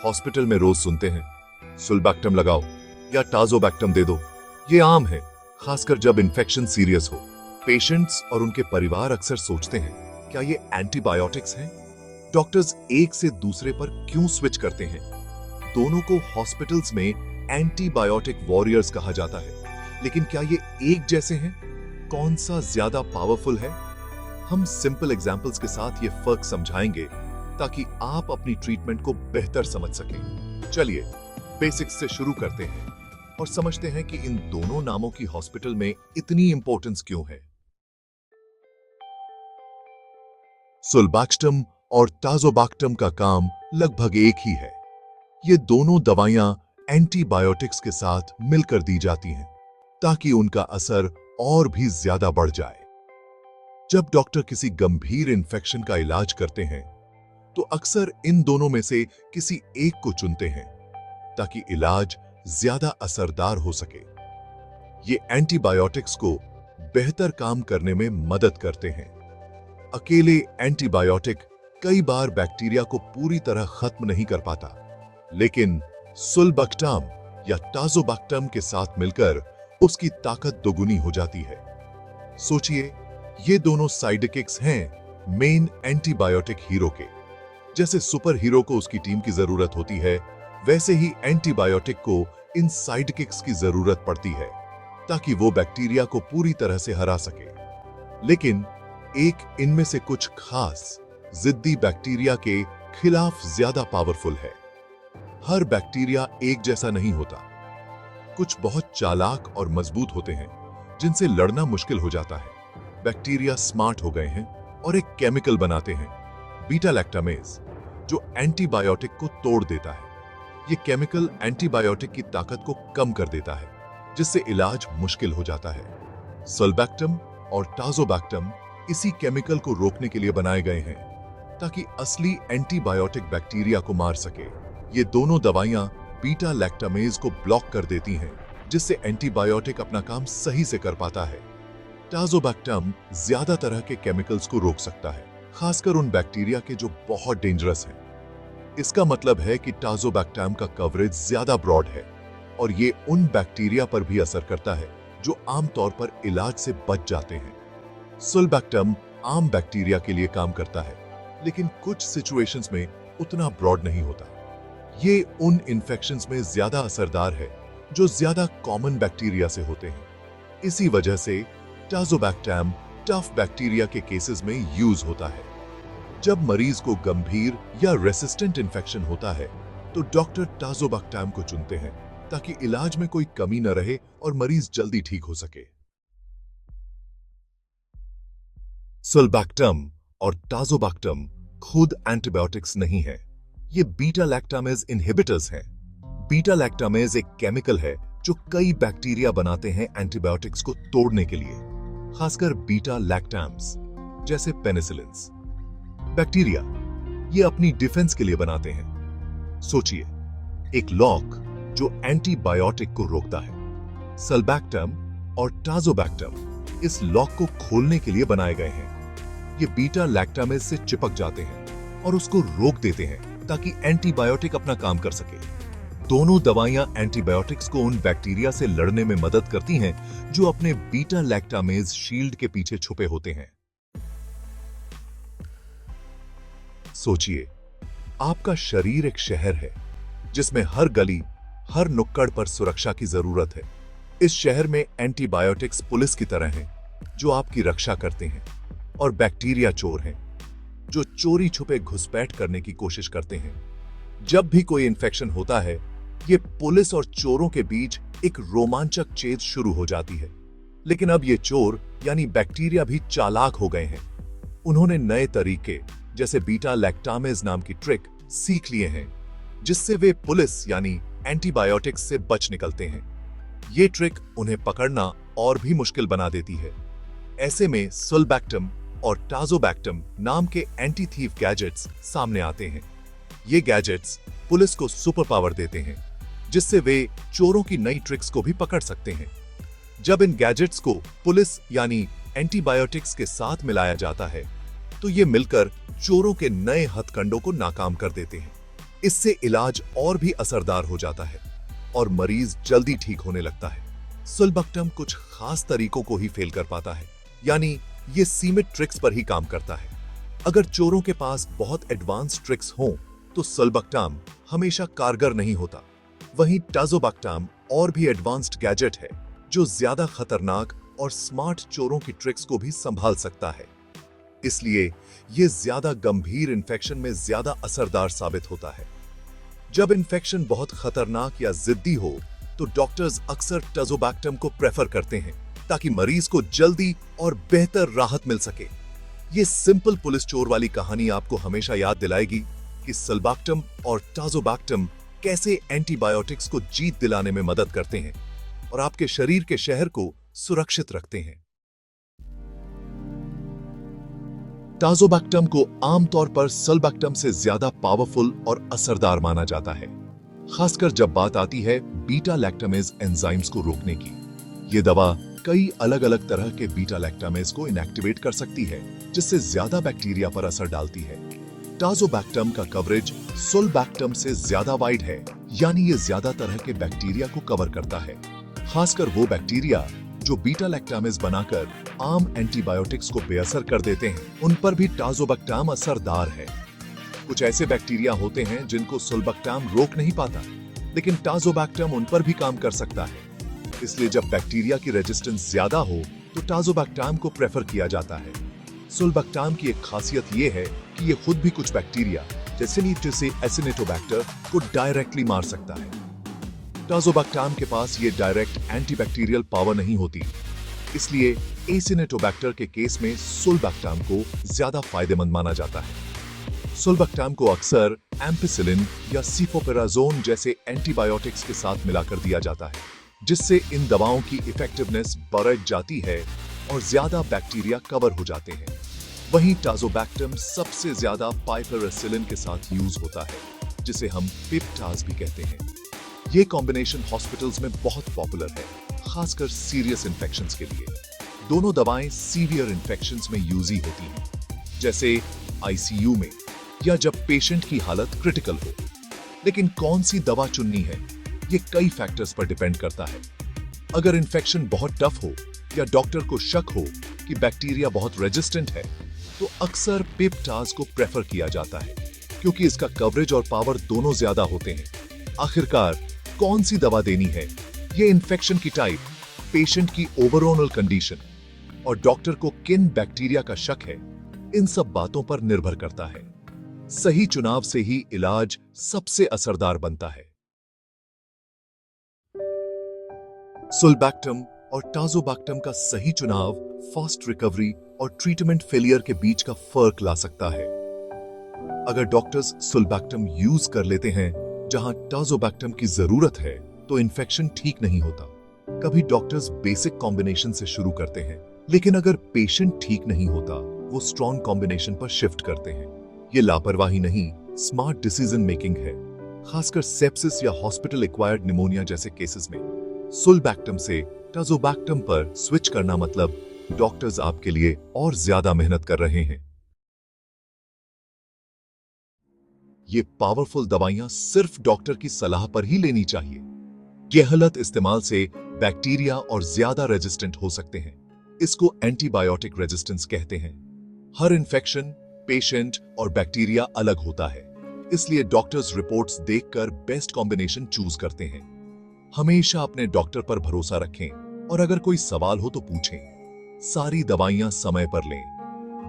Hospital में रोज सुनते हैं, सुल्बैक्टम लगाओ या टाज़ोबैक्टम दे दो। ये आम है, खासकर जब इन्फेक्शन सीरियस हो। पेशेंट्स और उनके परिवार अक्सर सोचते हैं, क्या ये एंटीबायोटिक्स हैं? डॉक्टर्स एक से दूसरे पर क्यों स्विच करते हैं? दोनों को हॉस्पिटल्स में एंटीबायोटिक वॉरियर्स कहा जाता है, लेकिन क्या ये एक जैसे हैं? कौन सा ज्यादा पावरफुल है? हम सिंपल एग्जाम्पल्स के साथ ये फर्क समझाएंगे ताकि आप अपनी ट्रीटमेंट को बेहतर समझ सकें। चलिए बेसिक्स से शुरू करते हैं और समझते हैं कि इन दोनों नामों की हॉस्पिटल में इतनी इंपॉर्टेंस क्यों है। सुल्बैक्टम और टाज़ोबैक्टम का काम लगभग एक ही है। ये दोनों दवाइयां एंटीबायोटिक्स के साथ मिलकर दी जाती हैं ताकि उनका असर और भी ज्यादा बढ़ जाए। जब डॉक्टर किसी गंभीर इन्फेक्शन का इलाज करते हैं तो अक्सर इन दोनों में से किसी एक को चुनते हैं ताकि इलाज ज्यादा असरदार हो सके। ये एंटीबायोटिक्स को बेहतर काम करने में मदद करते हैं। अकेले एंटीबायोटिक कई बार बैक्टीरिया को पूरी तरह खत्म नहीं कर पाता, लेकिन सुल्बैक्टम या टाज़ोबैक्टम के साथ मिलकर उसकी ताकत दोगुनी हो जाती है। सोचिए, ये दोनों साइडकिक्स हैं मेन एंटीबायोटिक हीरो के। जैसे सुपर हीरो को उसकी टीम की जरूरत होती है, वैसे ही एंटीबायोटिक को इन साइडकिक्स की जरूरत पड़ती है ताकि वो बैक्टीरिया को पूरी तरह से हरा सके। लेकिन एक इनमें से कुछ खास जिद्दी बैक्टीरिया के खिलाफ ज्यादा पावरफुल है। हर बैक्टीरिया एक जैसा नहीं होता। कुछ बहुत चालाक और मजबूत होते हैं जिनसे लड़ना मुश्किल हो जाता है। बैक्टीरिया स्मार्ट हो गए हैं और एक केमिकल बनाते हैं, बीटा लैक्टामेज, जो एंटीबायोटिक को तोड़ देता है। ये केमिकल एंटीबायोटिक की ताकत को कम कर देता है, जिससे इलाज मुश्किल हो जाता है। सुल्बैक्टम और टाज़ोबैक्टम इसी केमिकल को रोकने के लिए बनाए गए हैं ताकि असली एंटीबायोटिक बैक्टीरिया को मार सके। ये दोनों दवाइयां बीटा लैक्टामेज को ब्लॉक कर देती हैं, जिससे एंटीबायोटिक अपना काम सही से कर पाता है। टाज़ोबैक्टम ज्यादा तरह के केमिकल्स को रोक सकता है, खासकर उन बैक्टीरिया के जो बहुत डेंजरस हैं। इसका मतलब है कि टाज़ोबैक्टम का कवरेज ज्यादा ब्रॉड है और ये उन बैक्टीरिया पर भी असर करता है जो आमतौर पर इलाज से बच जाते हैं। सुल्बैक्टम आम बैक्टीरिया के लिए काम करता है, लेकिन कुछ सिचुएशंस में उतना ब्रॉड नहीं होता। ये उन इन्फेक्शंस में ज्यादा असरदार है जो ज्यादा कॉमन बैक्टीरिया से होते हैं। इसी वजह से टाज़ोबैक्टम टफ बैक्टीरिया के केसेस में यूज होता है। जब मरीज को गंभीर या रेसिस्टेंट इन्फेक्शन होता है तो डॉक्टर टाज़ोबैक्टम को चुनते हैं ताकि इलाज में कोई कमी न रहे और मरीज जल्दी ठीक हो सके। सुल्बैक्टम और टाज़ोबैक्टम खुद एंटीबायोटिक्स नहीं है, ये बीटा लैक्टामेज इनहिबिटर्स हैं। बीटा लैक्टामेज एक केमिकल है जो कई बैक्टीरिया बनाते हैं एंटीबायोटिक्स को तोड़ने के लिए, खासकर बीटा लैक्टम्स जैसे पेनिसिलिन्स। बैक्टीरिया ये अपनी डिफेंस के लिए बनाते हैं। सोचिए, एक लॉक जो एंटीबायोटिक को रोकता है। सुल्बैक्टम और टाज़ोबैक्टम इस लॉक को खोलने के लिए बनाए गए हैं। ये बीटा लैक्टामेज से चिपक जाते हैं और उसको रोक देते हैं ताकि एंटीबायोटिक अपना काम कर सके। दोनों दवाइयां एंटीबायोटिक्स को उन बैक्टीरिया से लड़ने में मदद करती हैं जो अपने बीटा लैक्टामेज शील्ड के पीछे छुपे होते हैं। सोचिए, आपका शरीर एक शहर है जिसमें हर गली, हर नुक्कड़ पर सुरक्षा की जरूरत है। इस शहर में एंटीबायोटिक्स पुलिस की तरह हैं जो आपकी रक्षा करते हैं, और बैक्टीरिया चोर हैं जो चोरी छुपे घुसपैठ करने की कोशिश करते हैं। जब भी कोई इन्फेक्शन होता है, ये पुलिस और चोरों के बीच एक रोमांचक चेज शुरू हो जाती है। लेकिन अब ये चोर यानी बैक्टीरिया भी चालाक हो गए हैं। उन्होंने नए तरीके जैसे बीटा लैक्टामेज नाम की ट्रिक सीख लिए हैं, जिससे वे पुलिस यानी एंटीबायोटिक्स से बच निकलते हैं। ये ट्रिक उन्हें पकड़ना और भी मुश्किल बना देती है। ऐसे में सुल्बैक्टम और टाज़ोबैक्टम नाम के एंटी थीफ गैजेट्स सामने आते हैं। ये गैजेट्स पुलिस को सुपर पावर देते हैं, जिससे वे चोरों की नई ट्रिक्स को भी पकड़ सकते हैं। जब इन गैजेट्स को पुलिस यानी एंटीबायोटिक्स के साथ मिलाया जाता है, तो ये मिलकर चोरों के नए हथकंडों को नाकाम कर देते हैं। इससे इलाज और भी असरदार हो जाता है और मरीज जल्दी ठीक होने लगता है। सुलबक्टम कुछ खास तरीकों को ही फेल कर पाता है, यानी ये सीमित ट्रिक्स पर ही काम करता है। अगर चोरों के पास बहुत एडवांस ट्रिक्स हों तो सुलबक्टम हमेशा कारगर नहीं होता। वहीं टाज़ोबक्टम और भी एडवांस्ड गैजेट है जो ज्यादा खतरनाक और स्मार्ट चोरों की ट्रिक्स को भी संभाल सकता है। इसलिए यह ज्यादा गंभीर इन्फेक्शन में ज्यादा असरदार साबित होता है। जब इन्फेक्शन बहुत खतरनाक या जिद्दी हो तो डॉक्टर्स अक्सर टाज़ोबक्टम को प्रेफर करते हैं ताकि मरीज को जल्दी और बेहतर राहत मिल सके। ये सिंपल पुलिस चोर वाली कहानी आपको हमेशा याद दिलाएगी कि सुलबक्टम और टाज़ोबक्टम कैसे एंटीबायोटिक्स को जीत दिलाने में मदद करते हैं और आपके शरीर के शहर को सुरक्षित रखते हैं। टाज़ोबक्टम को आमतौर पर सुलबक्टम से ज्यादा पावरफुल और असरदार माना जाता है, खासकर जब बात आती है बीटा लैक्टामेज एंजाइम्स को रोकने की। ये दवा कई अलग अलग तरह के बीटा लैक्टामेज को इनएक्टिवेट कर सकती है, जिससे ज्यादा बैक्टीरिया पर असर डालती है। टाज़ोबक्टम का कवरेज सुलबक्टम से ज्यादा वाइड है, यानी ये ज्यादा तरह के बैक्टीरिया को कवर करता है, खासकर वो बैक्टीरिया जो बीटा लैक्टामेज बनाकर आम एंटीबायोटिक्स को बेअसर कर देते हैं। उन पर भी टाज़ोबक्टम असरदार है। कुछ ऐसे बैक्टीरिया होते हैं जिनको सुलबक्टम रोक नहीं पाता, लेकिन टाज़ोबक्टम उन पर भी काम कर सकता है। इसलिए जब बैक्टीरिया की रेजिस्टेंस ज्यादा हो तो टाज़ोबक्टम को प्रेफर किया जाता है। सुलबक्टम की एक खासियत यह है कि ये खुद भी कुछ बैक्टीरिया जैसे एसिनेटोबैक्टर को डायरेक्टली मार सकता है। टाज़ोबक्टम के पास ये डायरेक्ट एंटीबैक्टीरियल पावर नहीं होती, इसलिए एसिनेटोबैक्टर के केस में सुलबक्टम को ज्यादा फायदेमंद माना जाता है। सुलबक्टम को अक्सर एम्पिसिलिन या सीफोपेराजोन जैसे एंटीबायोटिक्स के साथ मिलाकर दिया जाता है, जिससे इन दवाओं की इफेक्टिवनेस बढ़ जाती है और ज्यादा बैक्टीरिया कवर हो जाते हैं। वहीं टाज़ोबक्टम सबसे ज्यादा पाइपरसिलिन के साथ यूज होता है, जिसे हम पिपटाज भी कहते हैं। ये कॉम्बिनेशन हॉस्पिटल्स में बहुत पॉपुलर है, खासकर सीरियस इन्फेक्शंस के लिए। दोनों दवाएं सीवियर इन्फेक्शंस में यूज ही होती हैं, जैसे आईसीयू में या जब पेशेंट की हालत क्रिटिकल हो। लेकिन कौन सी दवा चुननी है, ये कई फैक्टर्स पर डिपेंड करता है। अगर इन्फेक्शन बहुत टफ हो या डॉक्टर को शक हो कि बैक्टीरिया बहुत रेजिस्टेंट है, तो अक्सर पिपटाज को प्रेफर किया जाता है, क्योंकि इसका कवरेज और पावर दोनों ज्यादा होते हैं। आखिरकार कौन सी दवा देनी है, ये इन्फेक्शन की टाइप, पेशेंट की ओवरऑल कंडीशन और डॉक्टर को किन बैक्टीरिया का शक है, इन सब बातों पर निर्भर करता है। सही चुनाव से ही इलाज सबसे असरदार बनता है। सुलबक्टम और टाज़ोबक्टम का सही चुनाव फास्ट रिकवरी और ट्रीटमेंट फेलियर के बीच का फर्क ला सकता है। अगर डॉक्टर्स सुलबक्टम यूज कर लेते हैं जहां टाज़ोबक्टम की जरूरत है, तो इन्फेक्शन ठीक नहीं होता। कभी डॉक्टर्स बेसिक कॉम्बिनेशन से शुरू करते हैं, लेकिन अगर पेशेंट ठीक नहीं होता, वो स्ट्रॉन्ग कॉम्बिनेशन पर शिफ्ट करते हैं। ये लापरवाही नहीं, स्मार्ट डिसीजन मेकिंग है, खासकर सेप्सिस या हॉस्पिटल एक्वायर्ड निमोनिया जैसे केसेस में। सुलबक्टम से टाज़ोबक्टम पर स्विच करना मतलब डॉक्टर्स आपके लिए और ज्यादा मेहनत कर रहे हैं। ये पावरफुल दवाइयां सिर्फ डॉक्टर की सलाह पर ही लेनी चाहिए। गलत इस्तेमाल से बैक्टीरिया और ज्यादा रेजिस्टेंट हो सकते हैं। इसको एंटीबायोटिक रेजिस्टेंस कहते हैं। हर इन्फेक्शन, पेशेंट और बैक्टीरिया अलग होता है, इसलिए डॉक्टर्स रिपोर्ट्स देखकर बेस्ट कॉम्बिनेशन चूज करते हैं। हमेशा अपने डॉक्टर पर भरोसा रखें और अगर कोई सवाल हो तो पूछें। सारी दवाइयां समय पर लें,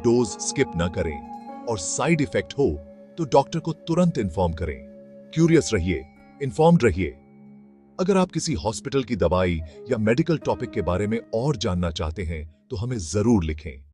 डोज स्किप न करें और साइड इफेक्ट हो तो डॉक्टर को तुरंत इन्फॉर्म करें। क्यूरियस रहिए, इन्फॉर्म्ड रहिए। अगर आप किसी हॉस्पिटल की दवाई या मेडिकल टॉपिक के बारे में और जानना चाहते हैं तो हमें जरूर लिखें।